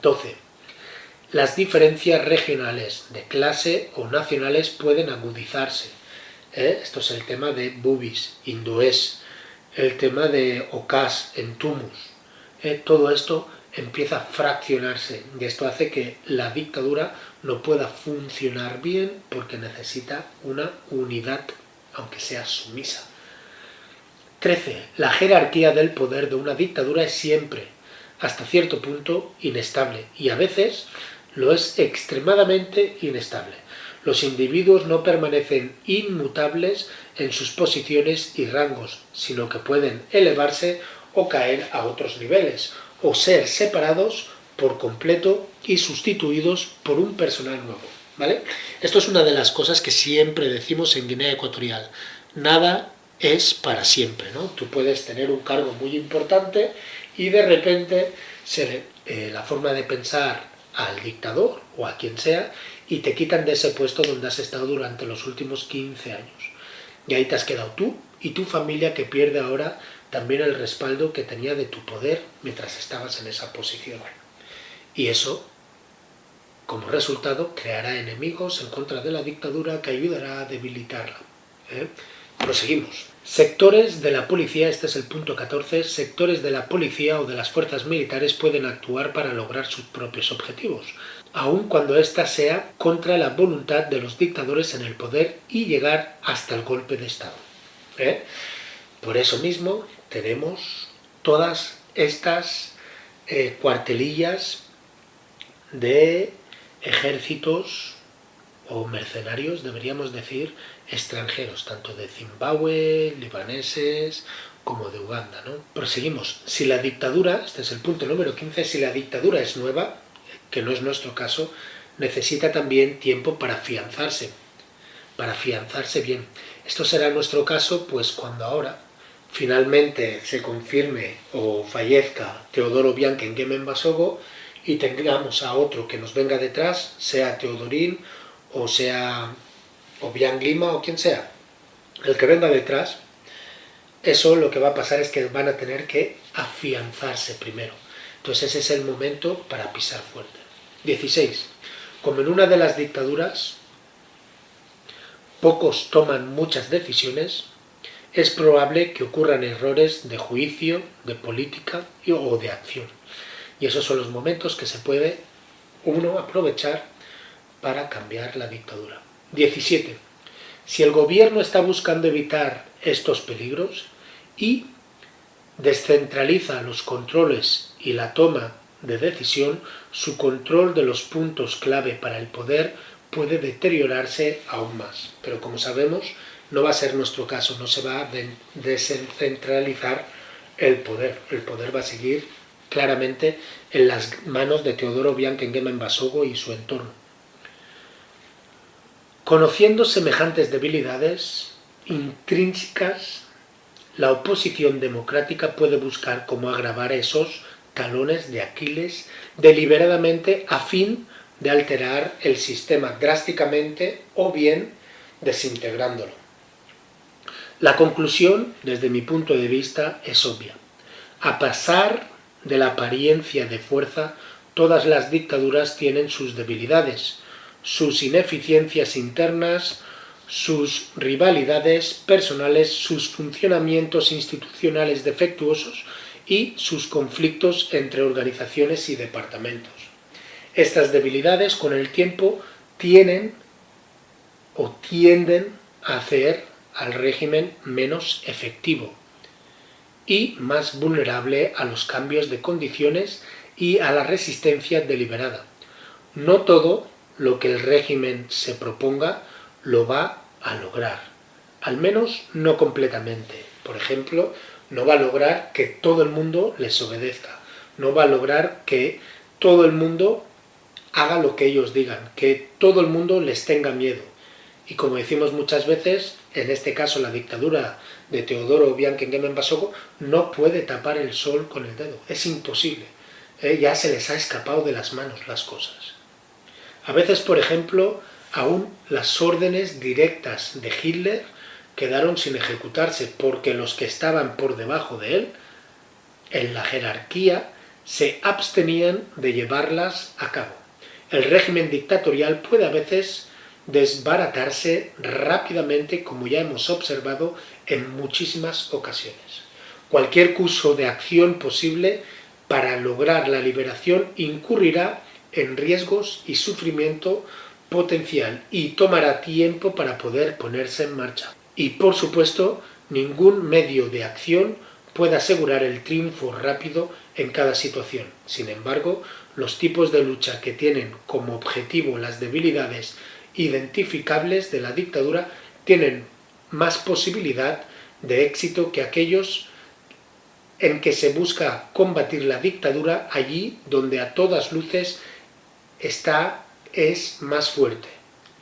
12. Las diferencias regionales de clase o nacionales pueden agudizarse. Esto es el tema de Bubis, hindúes, el tema de Okas en Tumus. Todo esto empieza a fraccionarse y esto hace que la dictadura no pueda funcionar bien porque necesita una unidad, aunque sea sumisa. 13. La jerarquía del poder de una dictadura es siempre, hasta cierto punto, inestable y a veces lo es extremadamente inestable. Los individuos no permanecen inmutables en sus posiciones y rangos, sino que pueden elevarse o caer a otros niveles, o ser separados por completo y sustituidos por un personal nuevo, ¿vale? Esto es una de las cosas que siempre decimos en Guinea Ecuatorial. Nada es para siempre, ¿no? Tú puedes tener un cargo muy importante y de repente la forma de pensar al dictador o a quien sea y te quitan de ese puesto donde has estado durante los últimos 15 años. Y ahí te has quedado tú y tu familia, que pierde ahora también el respaldo que tenía de tu poder mientras estabas en esa posición. Y eso, como resultado, creará enemigos en contra de la dictadura que ayudará a debilitarla. Proseguimos. Sectores de la policía, este es el punto 14, sectores de la policía o de las fuerzas militares pueden actuar para lograr sus propios objetivos, aun cuando ésta sea contra la voluntad de los dictadores en el poder y llegar hasta el golpe de Estado. Por eso mismo tenemos todas estas cuartelillas de ejércitos o mercenarios, deberíamos decir, extranjeros, tanto de Zimbabue, libaneses, como de Uganda, ¿no? Proseguimos. Si la dictadura, este es el punto número 15, si la dictadura es nueva, que no es nuestro caso, necesita también tiempo para afianzarse bien. Esto será nuestro caso, pues cuando ahora finalmente se confirme o fallezca Teodoro Obiang Nguema Mbasogo y tengamos a otro que nos venga detrás, sea Teodorín o sea Obiang Lima o quien sea, el que venga detrás, eso lo que va a pasar es que van a tener que afianzarse primero. Entonces ese es el momento para pisar fuerte. 16. Como en una de las dictaduras pocos toman muchas decisiones, es probable que ocurran errores de juicio, de política o de acción. Y esos son los momentos que se puede uno aprovechar para cambiar la dictadura. 17. Si el gobierno está buscando evitar estos peligros y descentraliza los controles y la toma de decisión, su control de los puntos clave para el poder puede deteriorarse aún más. Pero como sabemos, no va a ser nuestro caso, no se va a descentralizar el poder. El poder va a seguir claramente en las manos de Teodoro Obiang Nguema Mbasogo y su entorno. Conociendo semejantes debilidades intrínsecas, la oposición democrática puede buscar cómo agravar esos talones de Aquiles deliberadamente a fin de alterar el sistema drásticamente o bien desintegrándolo. La conclusión, desde mi punto de vista, es obvia. A pesar de la apariencia de fuerza, todas las dictaduras tienen sus debilidades, sus ineficiencias internas, sus rivalidades personales, sus funcionamientos institucionales defectuosos y sus conflictos entre organizaciones y departamentos. Estas debilidades con el tiempo tienden a hacer al régimen menos efectivo y más vulnerable a los cambios de condiciones y a la resistencia deliberada. No todo lo que el régimen se proponga lo va a lograr, al menos no completamente. Por ejemplo, no va a lograr que todo el mundo les obedezca, no va a lograr que todo el mundo haga lo que ellos digan, que todo el mundo les tenga miedo. Y como decimos muchas veces, en este caso la dictadura de Teodoro Obiang Nguema Mbasogo no puede tapar el sol con el dedo, es imposible. Ya se les ha escapado de las manos las cosas. A veces, por ejemplo, aún las órdenes directas de Hitler quedaron sin ejecutarse porque los que estaban por debajo de él, en la jerarquía, se abstenían de llevarlas a cabo. El régimen dictatorial puede a veces desbaratarse rápidamente, como ya hemos observado en muchísimas ocasiones. Cualquier curso de acción posible para lograr la liberación incurrirá en riesgos y sufrimiento potencial y tomará tiempo para poder ponerse en marcha. Y por supuesto, ningún medio de acción puede asegurar el triunfo rápido en cada situación. Sin embargo, los tipos de lucha que tienen como objetivo las debilidades identificables de la dictadura tienen más posibilidad de éxito que aquellos en que se busca combatir la dictadura allí donde a todas luces es más fuerte.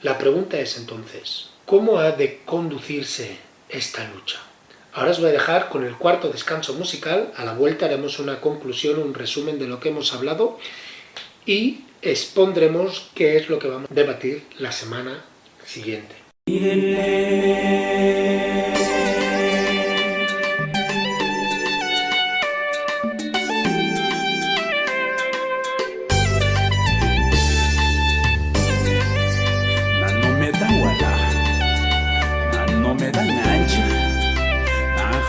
La pregunta es entonces, ¿cómo ha de conducirse esta lucha? Ahora os voy a dejar con el cuarto descanso musical. A la vuelta haremos una conclusión, un resumen de lo que hemos hablado y expondremos qué es lo que vamos a debatir la semana siguiente.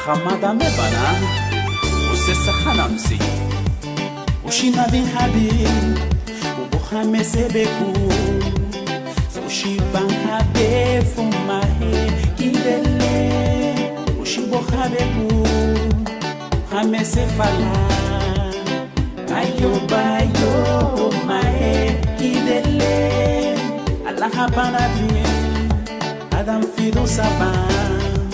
Hamada mebana usesa khanamsi ushina bin habib ubukhame sebeku ushiban habe fumahe kidele ushibo habeku hame sefala ayo bayo mae kidele Allah bana bi Kadam fido saban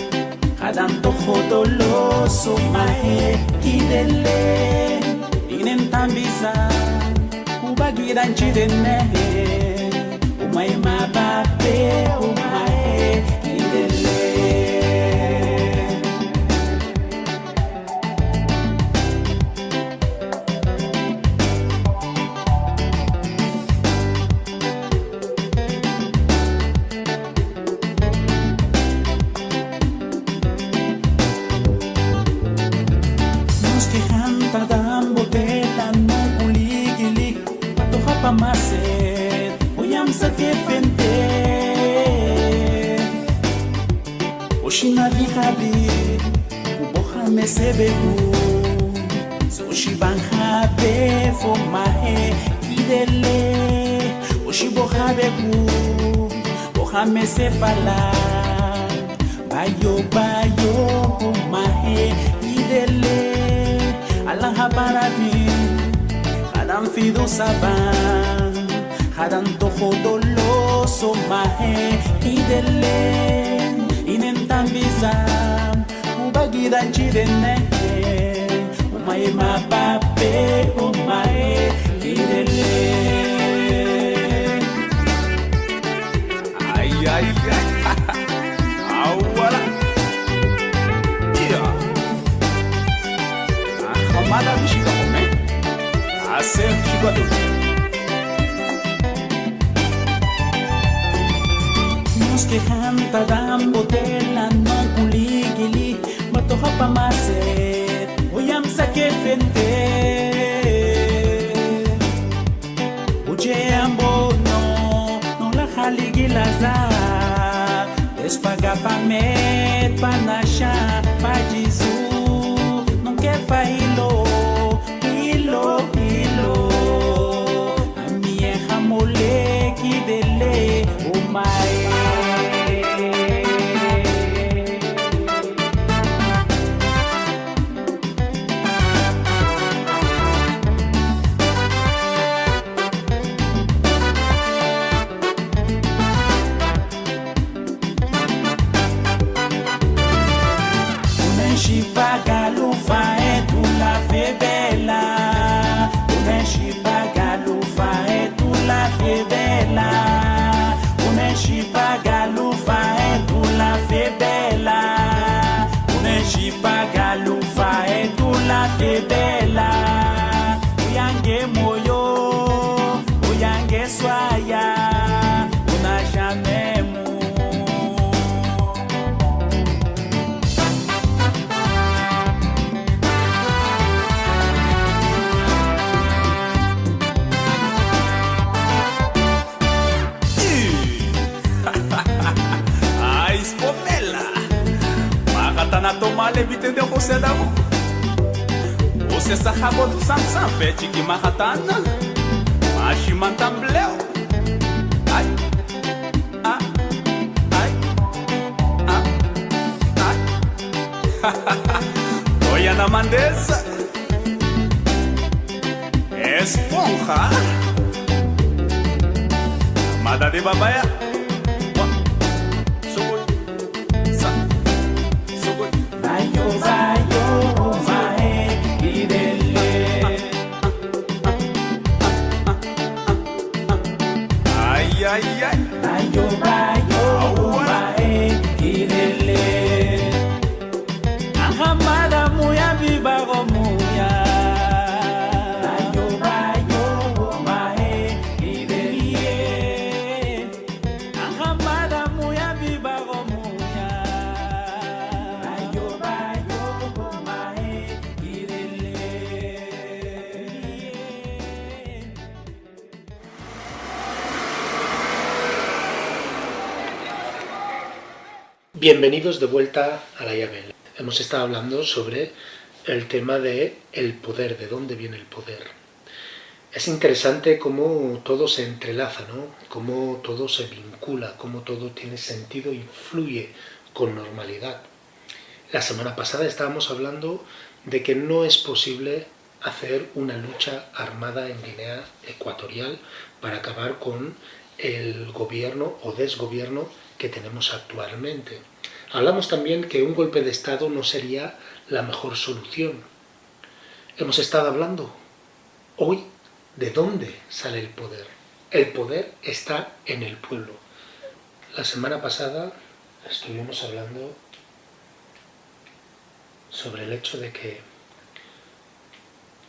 Kadam toho doloso mahe Kidele Inen tambiza Kubagiran chidene Umay mabape Umay Kidele Maset, uyam sa kefente Oshina vihabi, uboha mesebebu Oshiban habe fo mahe kidele Oshiboha bebu, boha mesefala Bayo bayo mahe kidele Allah habaravin Kadam fido saban Kadam toho doloso mahe Kidele Inen tambizam Ubagiran chidene Umae mapape Umae Kidele Ay ay ay Awala Yeah Ahamada bishika kome Hacer chiguado Nos quejanta dambo tela no kuligili Matoha pa maset Uyam sa kefente Uje ambo no la haligilaza Despaga pa met panasha pa jizu Non que fa hilo Amieja mole kidele umae Uneshi pagalu fae tu la febela Uneshi pagalu fae tu la febela Uneshi pagalu fae tu la febela Uneshi pagalu fae tu la febela Uyange moyo Uyange swaya Unashamemu Na tomale evite de você da Você sahabo do samsam fete que mahatana Mashimantambleu Ai Ai Ai Ai Ai Olha na mandeza Esponja Mada de babaya Ay, ay, bayo, bayo, bae, kidele. Ahamada muya bibago muya. Bayo, bayo, bae, kidele. Ahamada muya bibago muya. Bayo, bayo, bae, kidele. Bienvenidos de vuelta a la llave. Hemos estado hablando sobre el tema de el poder, de dónde viene el poder. Es interesante cómo todo se entrelaza, ¿no? Cómo todo se vincula, cómo todo tiene sentido y fluye con normalidad. La semana pasada estábamos hablando de que no es posible hacer una lucha armada en Guinea Ecuatorial para acabar con el gobierno o desgobierno que tenemos actualmente. Hablamos también que un golpe de Estado no sería la mejor solución. Hemos estado hablando hoy de dónde sale el poder. El poder está en el pueblo. La semana pasada estuvimos hablando sobre el hecho de que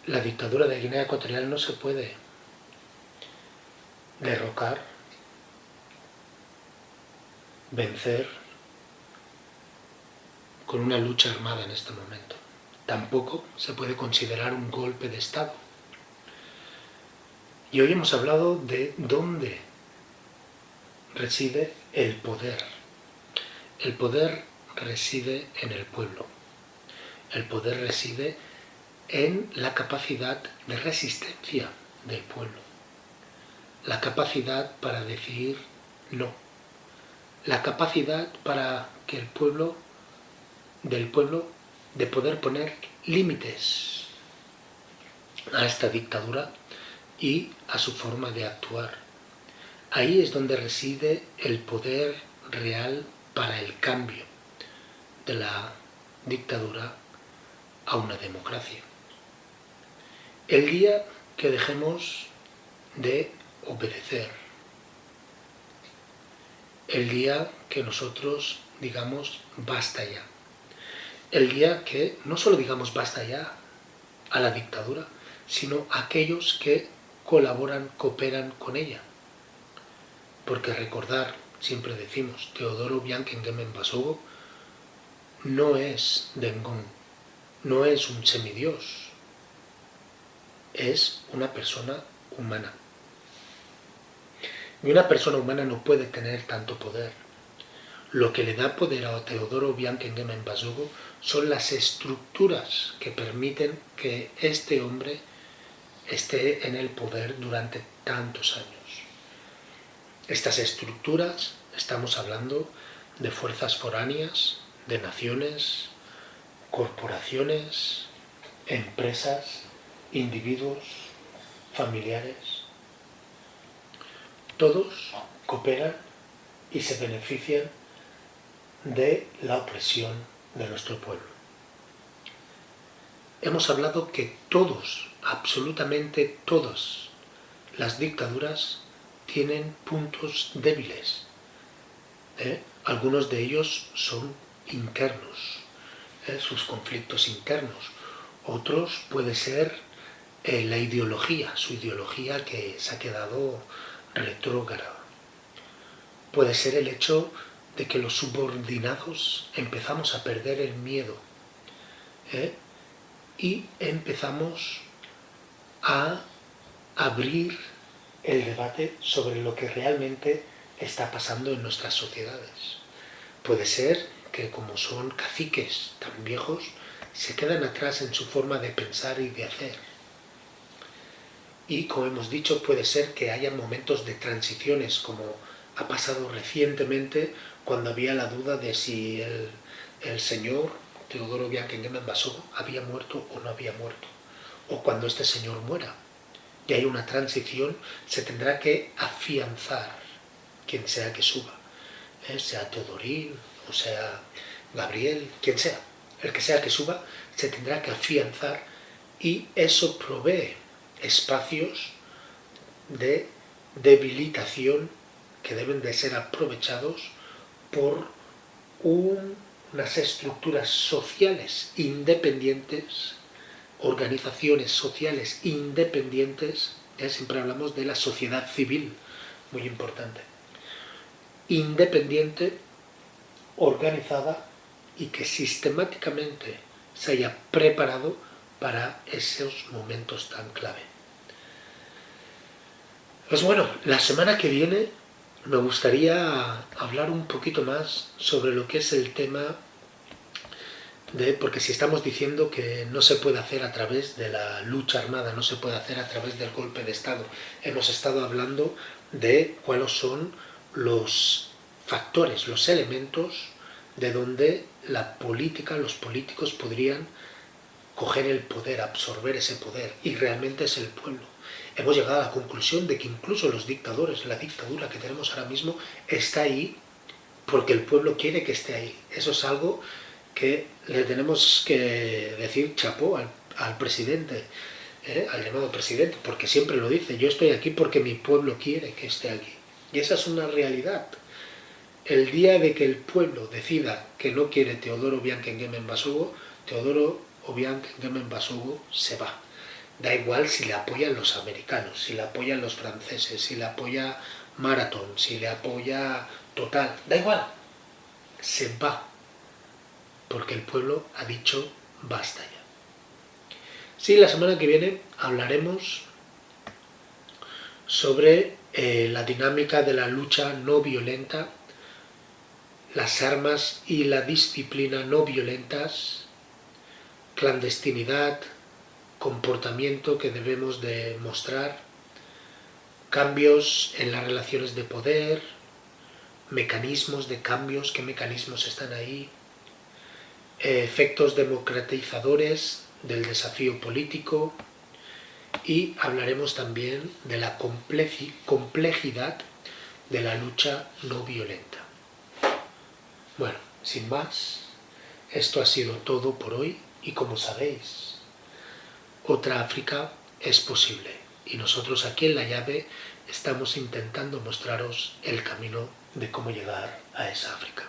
la dictadura de Guinea Ecuatorial no se puede derrocar, vencer con una lucha armada en este momento. Tampoco se puede considerar un golpe de Estado. Y hoy hemos hablado de dónde reside el poder. El poder reside en el pueblo. El poder reside en la capacidad de resistencia del pueblo. La capacidad para decir no. La capacidad para que el pueblo, de poder poner límites a esta dictadura y a su forma de actuar. Ahí es donde reside el poder real para el cambio de la dictadura a una democracia. El día que dejemos de obedecer, el día que nosotros digamos basta ya, el día que no solo digamos basta ya a la dictadura, sino a aquellos que colaboran, cooperan con ella. Porque recordar, siempre decimos, Teodoro Obiang Nguema Mbasogo no es Dengón, no es un semidios, es una persona humana. Y una persona humana no puede tener tanto poder. Lo que le da poder a Teodoro Obiang Nguema Mbasogo son las estructuras que permiten que este hombre esté en el poder durante tantos años. Estas estructuras, estamos hablando de fuerzas foráneas, de naciones, corporaciones, empresas, individuos, familiares. Todos cooperan y se benefician de la opresión de nuestro pueblo. Hemos hablado que todos, absolutamente todas las dictaduras tienen puntos débiles. Algunos de ellos son internos, sus conflictos internos. Otros puede ser la ideología, su ideología que se ha quedado retrógrada. Puede ser el hecho de que los subordinados empezamos a perder el miedo y empezamos a abrir el debate sobre lo que realmente está pasando en nuestras sociedades. Puede ser que como son caciques tan viejos, se quedan atrás en su forma de pensar y de hacer. Y como hemos dicho, puede ser que haya momentos de transiciones, como ha pasado recientemente cuando había la duda de si el señor Teodoro Obiang Nguema Mbasogo había muerto o no había muerto, o cuando este señor muera y hay una transición, se tendrá que afianzar quien sea que suba, sea Teodorín o sea Gabriel, quien sea, el que sea que suba, se tendrá que afianzar, y eso provee espacios de debilitación que deben de ser aprovechados por unas estructuras sociales independientes, organizaciones sociales independientes. Siempre hablamos de la sociedad civil, muy importante, independiente, organizada y que sistemáticamente se haya preparado para esos momentos tan clave. Pues bueno, la semana que viene me gustaría hablar un poquito más sobre lo que es el tema porque si estamos diciendo que no se puede hacer a través de la lucha armada, no se puede hacer a través del golpe de Estado, hemos estado hablando de cuáles son los factores, los elementos de donde la política, los políticos podrían coger el poder, absorber ese poder, y realmente es el pueblo. Hemos llegado a la conclusión de que incluso los dictadores, la dictadura que tenemos ahora mismo, está ahí porque el pueblo quiere que esté ahí. Eso es algo que le tenemos que decir chapó al presidente, al llamado presidente, porque siempre lo dice, yo estoy aquí porque mi pueblo quiere que esté aquí. Y esa es una realidad. El día de que el pueblo decida que no quiere Teodoro Obiang Nguema Mbasogo, Teodoro Obiang Nguema Mbasogo se va. Da igual si le apoyan los americanos, si le apoyan los franceses, si le apoya Marathon, si le apoya Total, da igual, se va, porque el pueblo ha dicho basta ya. Sí, la semana que viene hablaremos sobre la dinámica de la lucha no violenta, las armas y la disciplina no violentas, clandestinidad, comportamiento que debemos de mostrar, cambios en las relaciones de poder, mecanismos de cambios, qué mecanismos están ahí, efectos democratizadores del desafío político, y hablaremos también de la complejidad de la lucha no violenta. Bueno, sin más, esto ha sido todo por hoy y como sabéis, otra África es posible y nosotros aquí en La Llave estamos intentando mostraros el camino de cómo llegar a esa África.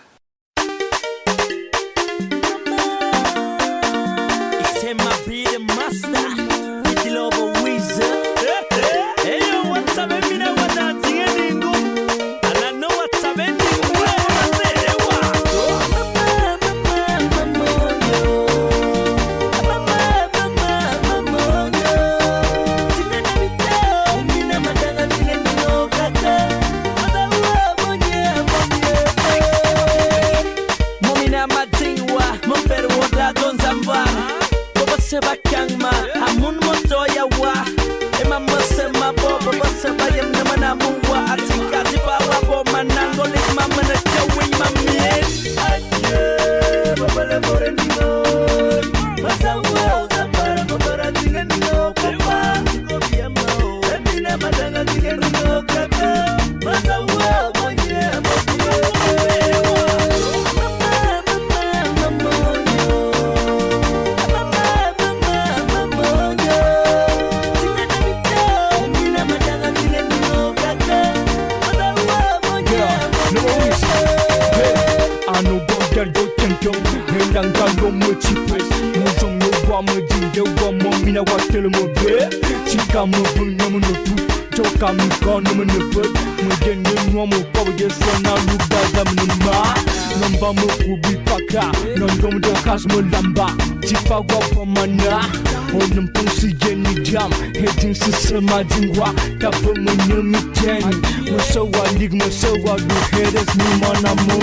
Majingwa tapo munyumiten musowa lig musowa du heres mi manamu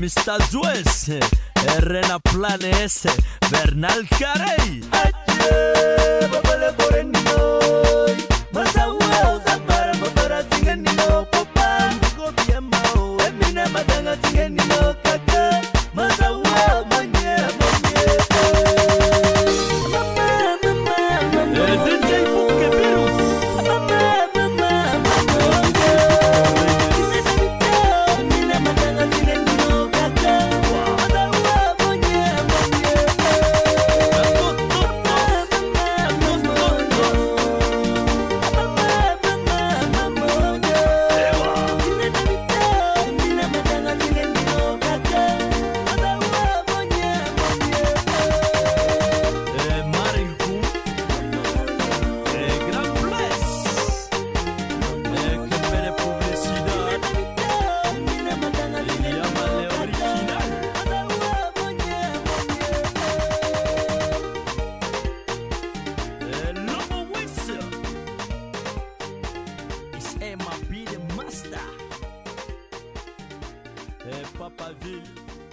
Mr. Juez, Rena Planes, Bernal Carey. Aye, babale poreno, masawa zapara babara tingeno papa, go biemao, emina madanga tingeno kaka, masawa manye manye. DJ Buke Virus. Papa Ville.